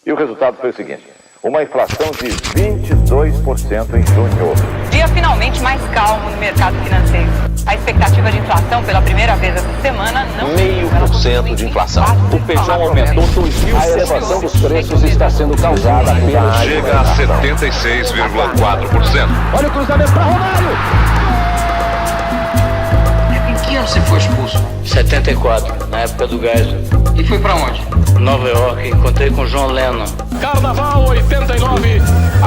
E o resultado foi o seguinte: uma inflação de 22% em junho. Dia finalmente mais calmo no mercado financeiro. A expectativa de inflação pela primeira vez essa semana não... 0,5% de inflação. O feijão aumentou 2.000%. A elevação dos preços está sendo causada pela... Chega a 76,4%. Olha o cruzamento para Romário! Em que ano você foi expulso? 74, na época do Geisel. E foi pra onde? Nova York, encontrei com John Lennon. Carnaval 89,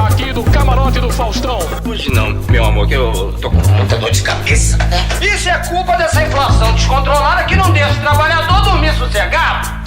aqui do camarote do Faustão. Hoje não, meu amor, que eu tô com muita dor de cabeça. Isso é culpa dessa inflação descontrolada que não deixa o trabalhador dormir sossegado.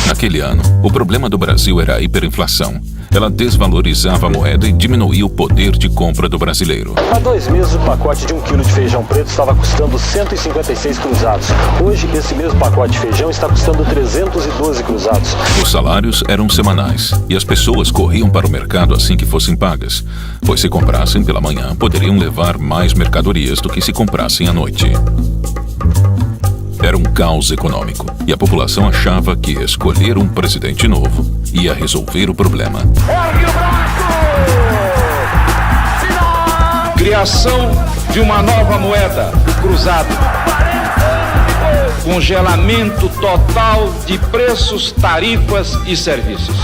Naquele ano, o problema do Brasil era a hiperinflação. Ela desvalorizava a moeda e diminuía o poder de compra do brasileiro. Há 2 meses, o pacote de 1 quilo de feijão preto estava custando 156 cruzados. Hoje, esse mesmo pacote de feijão está custando 312 cruzados. Os salários eram semanais e as pessoas corriam para o mercado assim que fossem pagas, pois se comprassem pela manhã, poderiam levar mais mercadorias do que se comprassem à noite. Era um caos econômico e a população achava que escolher um presidente novo ia resolver o problema. Ergue o braço! Final! Criação de uma nova moeda, o cruzado. Congelamento total de preços, tarifas e serviços.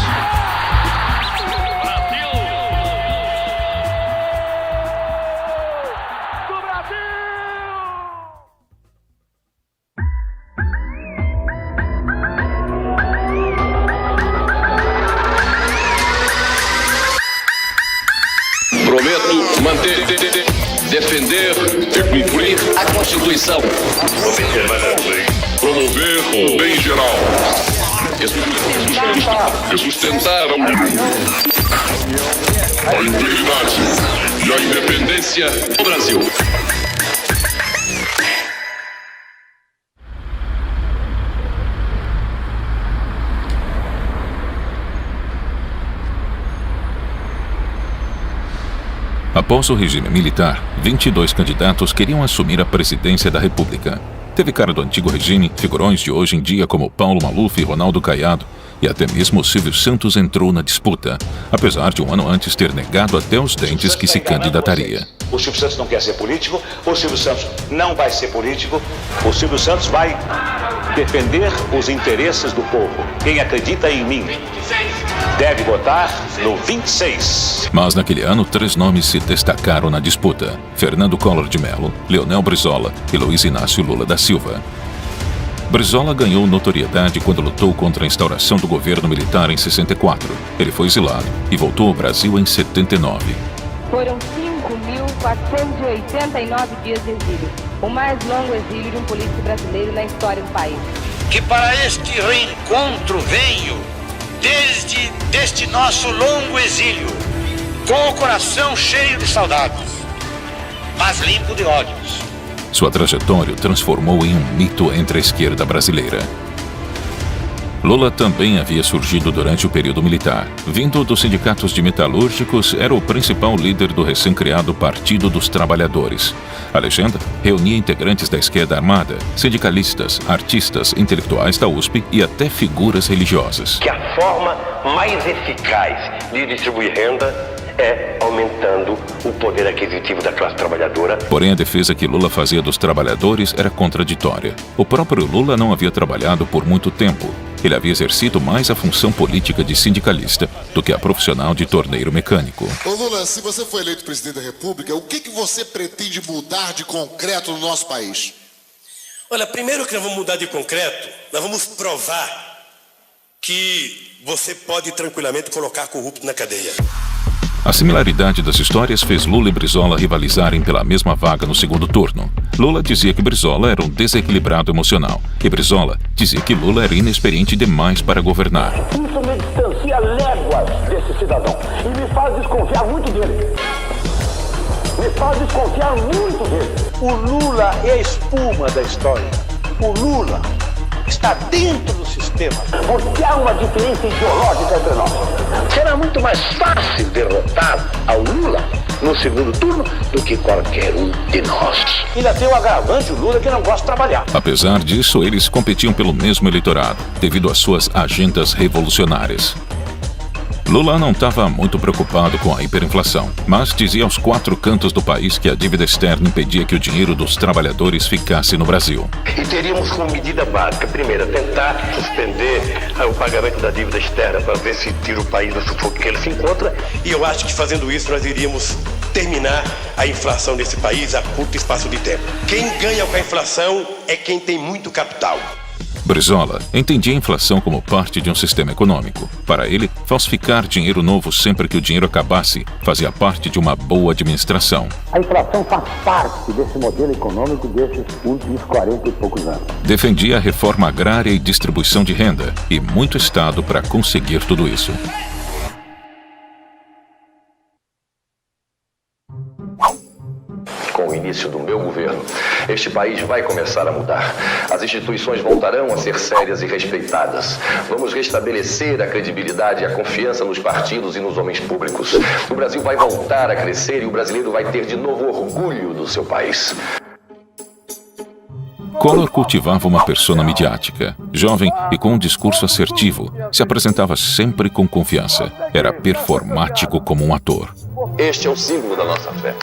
Prometo manter, defender e cumprir A Constituição. promover o bem geral e sustentar a integridade e a independência do Brasil. Após o regime militar, 22 candidatos queriam assumir a presidência da República. Teve cara do antigo regime, figurões de hoje em dia como Paulo Maluf e Ronaldo Caiado, e até mesmo Silvio Santos entrou na disputa, apesar de um ano antes ter negado até os dentes que se candidataria. O Silvio Santos não quer ser político, o Silvio Santos não vai ser político, o Silvio Santos vai defender os interesses do povo. Quem acredita em mim deve votar no 26. Mas naquele ano, 3 nomes se destacaram na disputa: Fernando Collor de Mello, Leonel Brizola e Luiz Inácio Lula da Silva. Brizola ganhou notoriedade quando lutou contra a instauração do governo militar em 64. Ele foi exilado e voltou ao Brasil em 79. Foram 5.489 dias de exílio, o mais longo exílio de um político brasileiro na história do país. Que para este reencontro venho deste nosso longo exílio, com o coração cheio de saudades, mas limpo de ódios. Sua trajetória o transformou em um mito entre a esquerda brasileira. Lula também havia surgido durante o período militar. Vindo dos sindicatos de metalúrgicos, era o principal líder do recém-criado Partido dos Trabalhadores. A legenda reunia integrantes da esquerda armada, sindicalistas, artistas, intelectuais da USP e até figuras religiosas. Que a forma mais eficaz de distribuir renda é aumentando o poder aquisitivo da classe trabalhadora. Porém, a defesa que Lula fazia dos trabalhadores era contraditória. O próprio Lula não havia trabalhado por muito tempo. Ele havia exercido mais a função política de sindicalista do que a profissional de torneiro mecânico. Ô Lula, se você for eleito presidente da República, o que você pretende mudar de concreto no nosso país? Olha, primeiro que nós vamos mudar de concreto, nós vamos provar que você pode tranquilamente colocar corrupto na cadeia. A similaridade das histórias fez Lula e Brizola rivalizarem pela mesma vaga no segundo turno. Lula dizia que Brizola era um desequilibrado emocional e Brizola dizia que Lula era inexperiente demais para governar. Isso me distancia léguas desse cidadão e me faz desconfiar muito dele. O Lula é a espuma da história. O Lula está dentro do sistema. Porque há uma diferença ideológica entre nós. Será muito mais fácil derrotar ao Lula no segundo turno do que qualquer um de nós. Ainda tem o agravante, o Lula, que não gosta de trabalhar. Apesar disso, eles competiam pelo mesmo eleitorado, devido às suas agendas revolucionárias. Lula não estava muito preocupado com a hiperinflação, mas dizia aos 4 cantos do país que a dívida externa impedia que o dinheiro dos trabalhadores ficasse no Brasil. E teríamos como medida básica, primeiro, tentar suspender o pagamento da dívida externa para ver se tira o país do sufoco que ele se encontra. E eu acho que fazendo isso nós iríamos terminar a inflação desse país a curto espaço de tempo. Quem ganha com a inflação é quem tem muito capital. Brizola entendia a inflação como parte de um sistema econômico. Para ele, falsificar dinheiro novo sempre que o dinheiro acabasse fazia parte de uma boa administração. A inflação faz parte desse modelo econômico desses últimos 40 e poucos anos. Defendia a reforma agrária e distribuição de renda e muito Estado para conseguir tudo isso. Com o início do meu governo, este país vai começar a mudar. As instituições voltarão a ser sérias e respeitadas. Vamos restabelecer a credibilidade e a confiança nos partidos e nos homens públicos. O Brasil vai voltar a crescer e o brasileiro vai ter de novo orgulho do seu país. Collor cultivava uma persona midiática, jovem e com um discurso assertivo. Se apresentava sempre com confiança. Era performático como um ator. Este é o símbolo da nossa fé.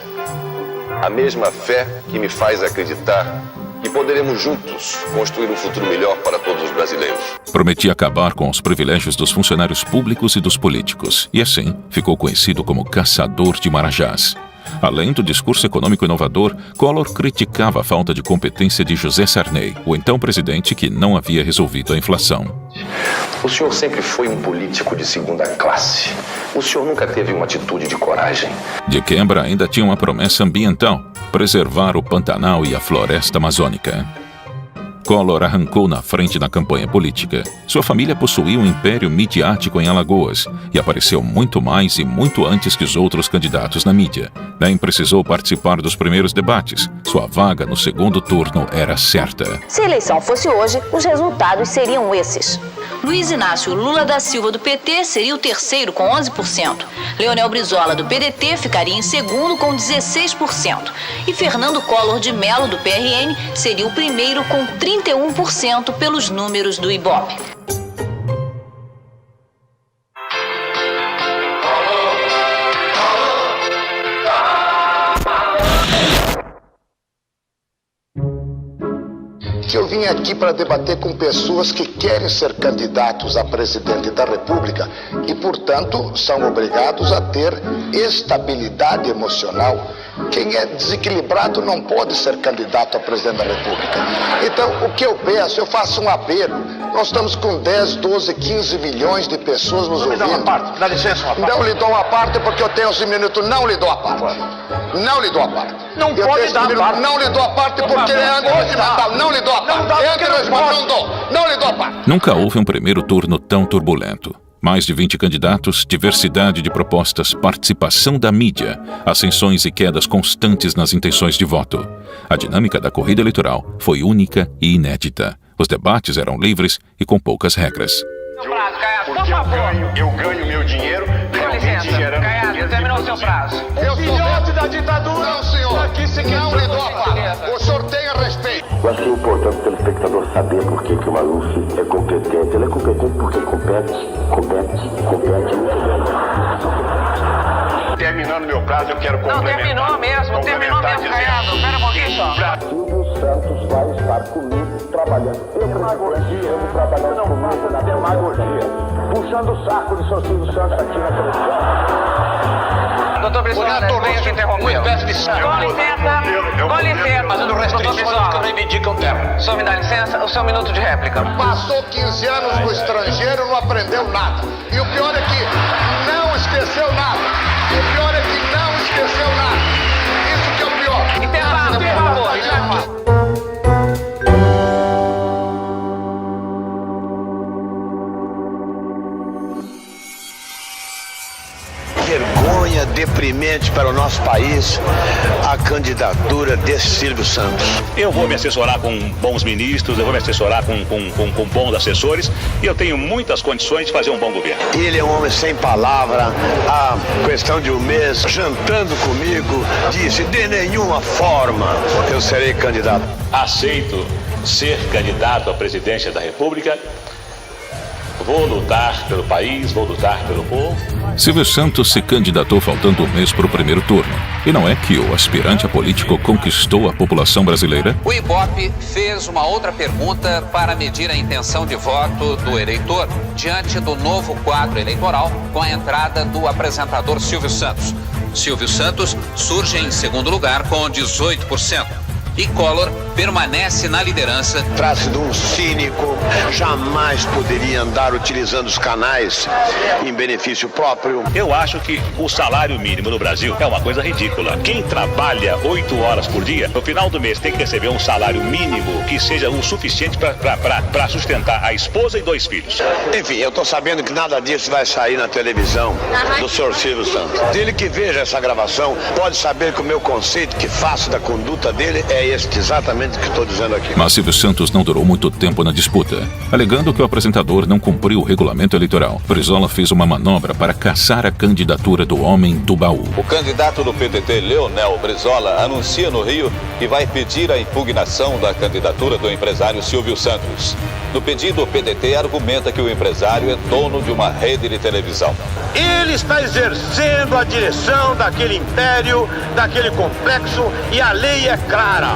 A mesma fé que me faz acreditar que poderemos juntos construir um futuro melhor para todos os brasileiros. Prometia acabar com os privilégios dos funcionários públicos e dos políticos, e assim ficou conhecido como caçador de marajás. Além do discurso econômico inovador, Collor criticava a falta de competência de José Sarney, o então presidente que não havia resolvido a inflação. O senhor sempre foi um político de segunda classe. O senhor nunca teve uma atitude de coragem. De quebra, ainda tinha uma promessa ambiental: preservar o Pantanal e a floresta amazônica. Collor arrancou na frente na campanha política. Sua família possuía um império midiático em Alagoas e apareceu muito mais e muito antes que os outros candidatos na mídia. Nem precisou participar dos primeiros debates. Sua vaga no segundo turno era certa. Se a eleição fosse hoje, os resultados seriam esses. Luiz Inácio Lula da Silva, do PT, seria o terceiro, com 11%. Leonel Brizola, do PDT, ficaria em segundo, com 16%. E Fernando Collor de Mello, do PRN, seria o primeiro, com 31% pelos números do Ibope. Eu vim aqui para debater com pessoas que querem ser candidatos a presidente da República e, portanto, são obrigados a ter estabilidade emocional. Quem é desequilibrado não pode ser candidato a presidente da República. Então, o que eu peço, eu faço um apelo. Nós estamos com 10, 12, 15 milhões de pessoas nos ouvindo. Não me dá uma parte, dá licença uma parte. Não lhe dou uma parte porque eu tenho 11 minutos, não lhe dou a parte. Não lhe dou a parte. Não eu pode dar a parte. Não lhe dou a parte porque ele é anti-regimental. Não lhe dou a parte. É anti-regimental, não dou. Não lhe dou a parte. Nunca houve um primeiro turno tão turbulento. Mais de 20 candidatos, diversidade de propostas, participação da mídia, ascensões e quedas constantes nas intenções de voto. A dinâmica da corrida eleitoral foi única e inédita. Os debates eram livres e com poucas regras. Porque eu ganho meu dinheiro realmente gerando... Caiado, terminou o seu prazo. Eu filhote da ditadura, não, senhor. Aqui se não lhe dou a parte. O senhor tenha respeito. Eu acho importante o telespectador saber por que o Maluf é competente. Ele é competente porque compete muito bem. Terminando meu prazo, eu quero complementar. Não, terminou mesmo, Caiado. Espera um pouquinho só. Silvio Santos vai estar comigo trabalhando. Demagogia, eu vou trabalhando comigo na demagogia. Puxando o saco do seu Silvio Santos aqui na televisão. Doutor Brizola, venha te interromper. Com licença, Fazendo restrições que reivindicam terra. O senhor me dá licença, o seu minuto de réplica. Passou 15 anos no estrangeiro, não aprendeu nada. E o pior é que não esqueceu nada. O pior é que não esqueceu nada. Isso que é o pior. Interrompa, por favor, já. Vergonha deprimente para o nosso país a candidatura desse Silvio Santos. Eu vou me assessorar com bons ministros, eu vou me assessorar com bons assessores e eu tenho muitas condições de fazer um bom governo. Ele é um homem sem palavra. Há questão de um mês, jantando comigo, disse: de nenhuma forma eu serei candidato. Aceito ser candidato à presidência da República Vou lutar pelo país, vou lutar pelo povo. Silvio Santos se candidatou faltando um mês para o primeiro turno. E não é que o aspirante a político conquistou a população brasileira? O Ibope fez uma outra pergunta para medir a intenção de voto do eleitor diante do novo quadro eleitoral com a entrada do apresentador Silvio Santos. Silvio Santos surge em segundo lugar com 18%. E Collor permanece na liderança. Trata-se de um cínico, jamais poderia andar utilizando os canais em benefício próprio. Eu acho que o salário mínimo no Brasil é uma coisa ridícula. Quem trabalha 8 horas por dia, no final do mês tem que receber um salário mínimo que seja o suficiente para sustentar a esposa e 2 filhos. Enfim, eu estou sabendo que nada disso vai sair na televisão do senhor Silvio Santos. Ele que veja essa gravação pode saber que o meu conceito que faço da conduta dele é exatamente o que estou dizendo aqui. Mas Silvio Santos não durou muito tempo na disputa. Alegando que o apresentador não cumpriu o regulamento eleitoral, Brizola fez uma manobra para caçar a candidatura do homem do baú. O candidato do PDT, Leonel Brizola, anuncia no Rio que vai pedir a impugnação da candidatura do empresário Silvio Santos. No pedido, o PDT argumenta que o empresário é dono de uma rede de televisão. Ele está exercendo a direção daquele império, daquele complexo, e a lei é clara.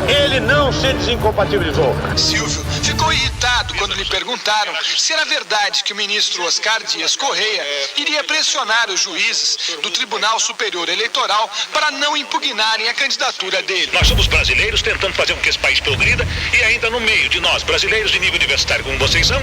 Ele não se desincompatibilizou. Silvio ficou irritado quando lhe perguntaram se era verdade que o ministro Oscar Dias Correia iria pressionar os juízes do Tribunal Superior Eleitoral para não impugnarem a candidatura dele. Nós somos brasileiros tentando fazer com que esse país progrida e ainda no meio de nós, brasileiros de nível universitário como vocês são,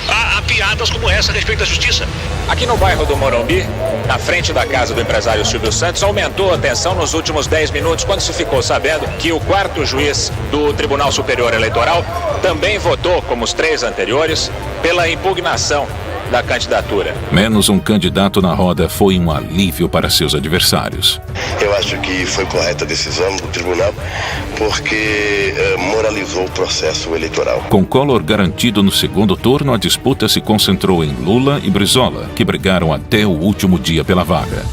há piadas como essa a respeito da justiça. Aqui no bairro do Morumbi, na frente da casa do empresário Silvio Santos, aumentou a tensão nos últimos 10 minutos quando se ficou sabendo que o 4º juiz do Tribunal Superior Eleitoral também votou, como os 3 anteriores, pela impugnação da candidatura. Menos um candidato na roda foi um alívio para seus adversários. Eu acho que foi correta a decisão do tribunal porque moralizou o processo eleitoral. Com Collor garantido no segundo turno, a disputa se concentrou em Lula e Brizola, que brigaram até o último dia pela vaga.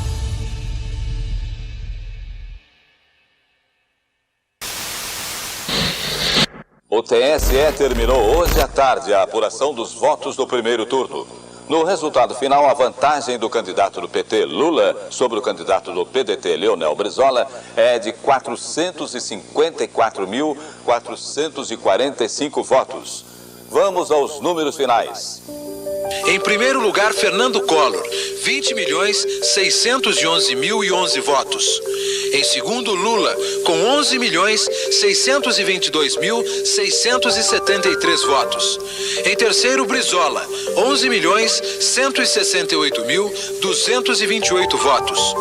O TSE terminou hoje à tarde a apuração dos votos do primeiro turno. No resultado final, a vantagem do candidato do PT, Lula, sobre o candidato do PDT, Leonel Brizola, é de 454.445 votos. Vamos aos números finais. Em primeiro lugar, Fernando Collor, 20.611.011 votos. Em segundo, Lula, com 11.622.673 votos. Em terceiro, Brizola, 11.168.228 votos.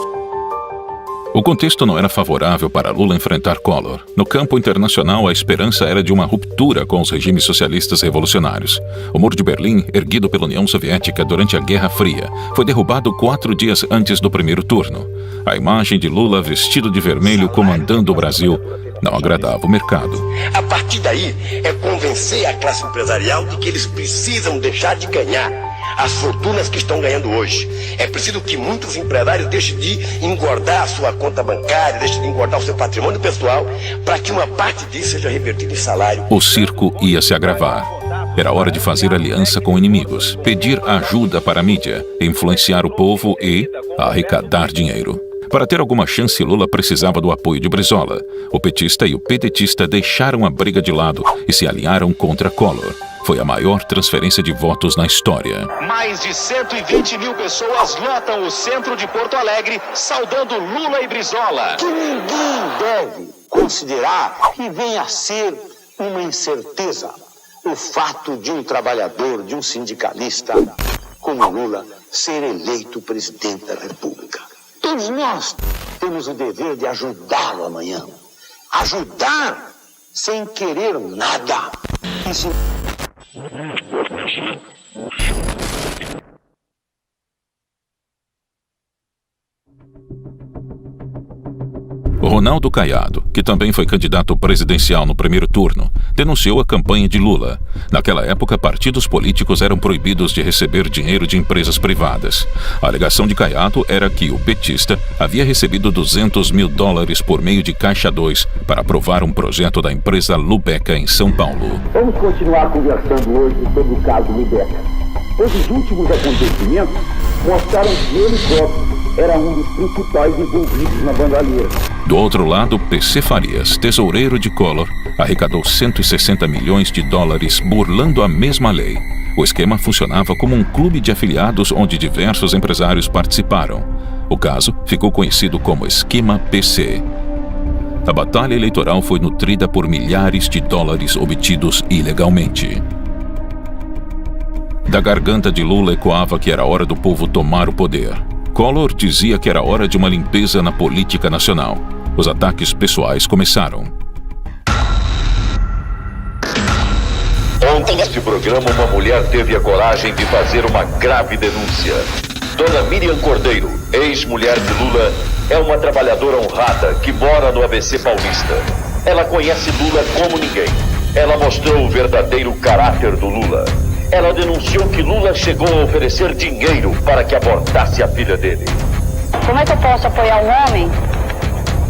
O contexto não era favorável para Lula enfrentar Collor. No campo internacional, a esperança era de uma ruptura com os regimes socialistas revolucionários. O Muro de Berlim, erguido pela União Soviética durante a Guerra Fria, foi derrubado 4 dias antes do primeiro turno. A imagem de Lula vestido de vermelho comandando o Brasil não agradava o mercado. A partir daí, é convencer a classe empresarial de que eles precisam deixar de ganhar as fortunas que estão ganhando hoje. É preciso que muitos empresários deixem de engordar a sua conta bancária, deixem de engordar o seu patrimônio pessoal, para que uma parte disso seja revertida em salário. O circo ia se agravar. Era hora de fazer aliança com inimigos, pedir ajuda para a mídia, influenciar o povo e arrecadar dinheiro. Para ter alguma chance, Lula precisava do apoio de Brizola. O petista e o pedetista deixaram a briga de lado e se alinharam contra Collor. Foi a maior transferência de votos na história. Mais de 120 mil pessoas lotam o centro de Porto Alegre, saudando Lula e Brizola. Que ninguém deve considerar que venha a ser uma incerteza o fato de um trabalhador, de um sindicalista como Lula, ser eleito presidente da República. Todos nós temos o dever de ajudá-lo amanhã. Ajudar sem querer nada. Isso... Ronaldo Caiado, que também foi candidato presidencial no primeiro turno, denunciou a campanha de Lula. Naquela época, partidos políticos eram proibidos de receber dinheiro de empresas privadas. A alegação de Caiado era que o petista havia recebido $200 mil por meio de Caixa 2 para aprovar um projeto da empresa Lubeca em São Paulo. Vamos continuar conversando hoje sobre o caso Lubeca. Esses últimos acontecimentos mostraram que ele próprio era um dos principais envolvidos na bandalheira. Do outro lado, PC Farias, tesoureiro de Collor, arrecadou 160 milhões de dólares burlando a mesma lei. O esquema funcionava como um clube de afiliados onde diversos empresários participaram. O caso ficou conhecido como Esquema PC. A batalha eleitoral foi nutrida por milhares de dólares obtidos ilegalmente. Da garganta de Lula ecoava que era hora do povo tomar o poder. Collor dizia que era hora de uma limpeza na política nacional. Os ataques pessoais começaram. Ontem, neste programa, uma mulher teve a coragem de fazer uma grave denúncia. Dona Miriam Cordeiro, ex-mulher de Lula, é uma trabalhadora honrada que mora no ABC Paulista. Ela conhece Lula como ninguém. Ela mostrou o verdadeiro caráter do Lula. Ela denunciou que Lula chegou a oferecer dinheiro para que abortasse a filha dele. Como é que eu posso apoiar um homem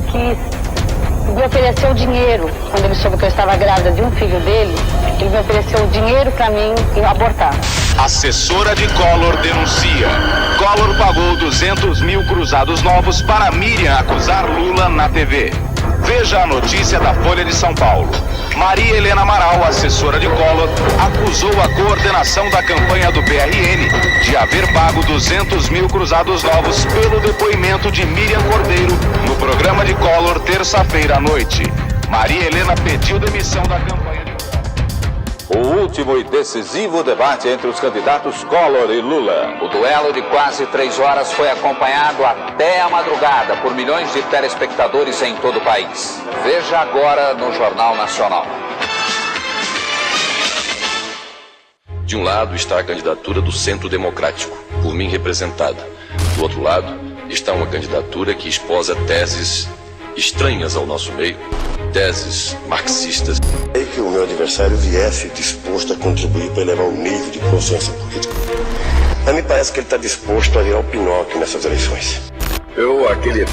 que me ofereceu dinheiro quando ele soube que eu estava grávida de um filho dele? Ele me ofereceu dinheiro para mim abortar. Assessora de Collor denuncia. Collor pagou 200 mil cruzados novos para Miriam acusar Lula na TV. Veja a notícia da Folha de São Paulo. Maria Helena Amaral, assessora de Collor, acusou a coordenação da campanha do PRN de haver pago 200 mil cruzados novos pelo depoimento de Miriam Cordeiro no programa de Collor terça-feira à noite. Maria Helena pediu demissão da campanha de... O último e decisivo debate entre os candidatos Collor e Lula. O duelo de quase 3 horas foi acompanhado até a madrugada por milhões de telespectadores em todo o país. Veja agora no Jornal Nacional. De um lado está a candidatura do Centro Democrático, por mim representada. Do outro lado está uma candidatura que esposa teses estranhas ao nosso meio, teses marxistas. É que o meu adversário viesse disposto a contribuir para elevar o nível de consciência política. A mim parece que ele está disposto a virar o Pinóquio nessas eleições. Aquele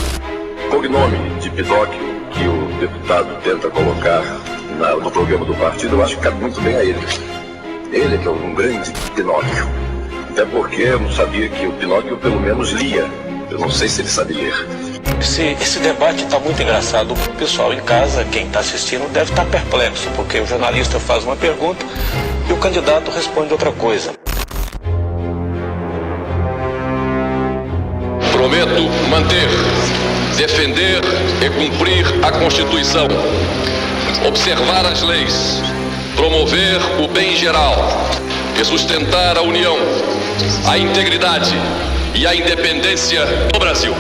cognome de Pinóquio que o deputado tenta colocar no programa do partido, eu acho que cabe muito bem a ele. Ele que é um grande Pinóquio. Até porque eu não sabia que o Pinóquio pelo menos lia. Eu não sei se ele sabe ler. Esse debate está muito engraçado. O pessoal em casa, quem está assistindo, deve estar perplexo, porque o jornalista faz uma pergunta e o candidato responde outra coisa. Prometo manter, defender e cumprir a Constituição, observar as leis, promover o bem geral e sustentar a união, a integridade e a independência do Brasil.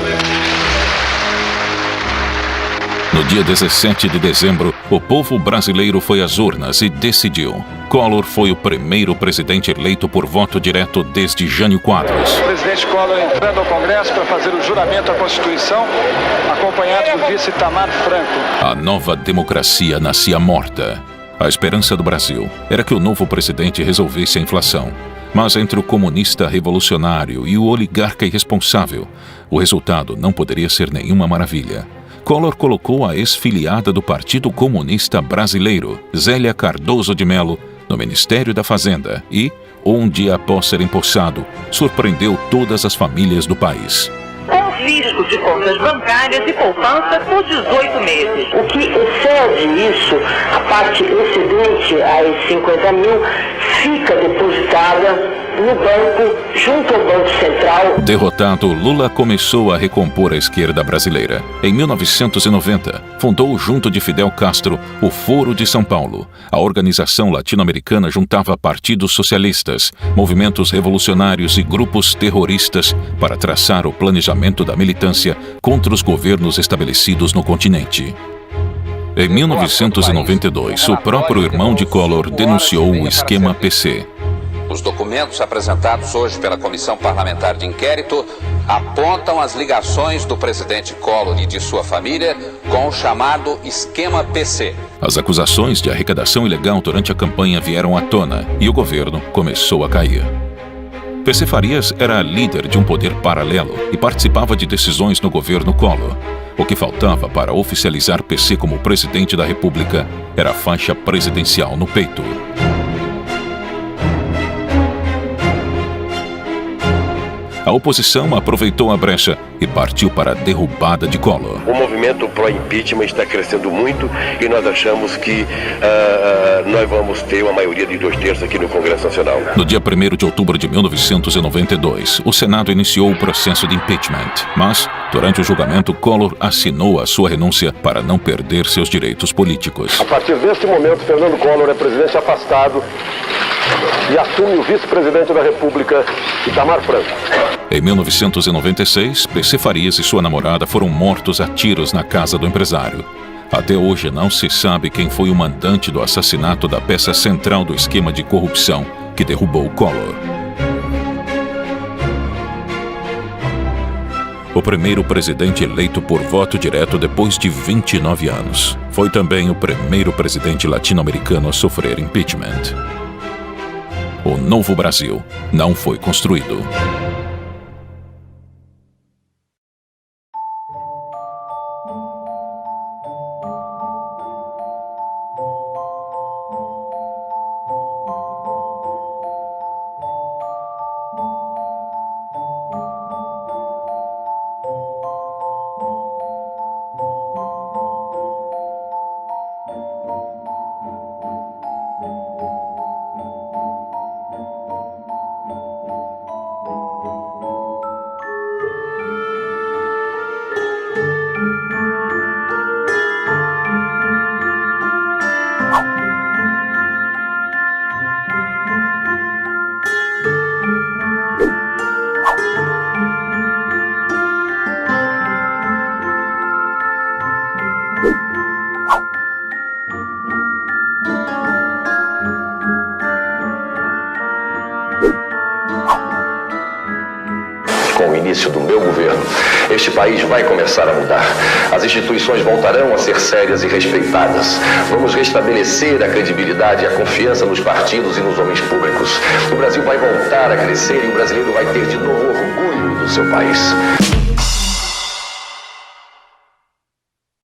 No dia 17 de dezembro, o povo brasileiro foi às urnas e decidiu. Collor foi o primeiro presidente eleito por voto direto desde Jânio Quadros. O presidente Collor entrando ao Congresso para fazer o juramento à Constituição, acompanhado do vice Itamar Franco. A nova democracia nascia morta. A esperança do Brasil era que o novo presidente resolvesse a inflação. Mas entre o comunista revolucionário e o oligarca irresponsável, o resultado não poderia ser nenhuma maravilha. Collor colocou a ex-filiada do Partido Comunista Brasileiro, Zélia Cardoso de Mello, no Ministério da Fazenda e, um dia após ser empossado, surpreendeu todas as famílias do país. Confisco de contas bancárias e poupança por 18 meses. O que excede isso, a parte excedente às 50 mil, fica depositada no banco, junto ao Banco Central. Derrotado, Lula começou a recompor a esquerda brasileira. Em 1990, fundou, junto de Fidel Castro, o Foro de São Paulo. A organização latino-americana juntava partidos socialistas, movimentos revolucionários e grupos terroristas para traçar o planejamento da militância contra os governos estabelecidos no continente. Em 1992, o próprio irmão de Collor denunciou o Esquema PC. Os documentos apresentados hoje pela Comissão Parlamentar de Inquérito apontam as ligações do presidente Collor e de sua família com o chamado Esquema PC. As acusações de arrecadação ilegal durante a campanha vieram à tona e o governo começou a cair. PC Farias era líder de um poder paralelo e participava de decisões no governo Collor. O que faltava para oficializar PC como presidente da República era a faixa presidencial no peito. A oposição aproveitou a brecha e partiu para a derrubada de Collor. O movimento pró-impeachment está crescendo muito e nós achamos que nós vamos ter uma maioria de 2/3 aqui no Congresso Nacional. No dia 1º de outubro de 1992, o Senado iniciou o processo de impeachment. Mas, durante o julgamento, Collor assinou a sua renúncia para não perder seus direitos políticos. A partir deste momento, Fernando Collor é presidente afastado e assume o vice-presidente da República, Itamar Franco. Em 1996, PC Farias e sua namorada foram mortos a tiros na casa do empresário. Até hoje não se sabe quem foi o mandante do assassinato da peça central do esquema de corrupção que derrubou Collor. O primeiro presidente eleito por voto direto depois de 29 anos. Foi também o primeiro presidente latino-americano a sofrer impeachment. O novo Brasil não foi construído. Com o início do meu governo, este país vai começar a mudar. As instituições voltarão a ser sérias e respeitadas. Vamos restabelecer a credibilidade e a confiança nos partidos e nos homens públicos. O Brasil vai voltar a crescer e o brasileiro vai ter de novo orgulho do seu país.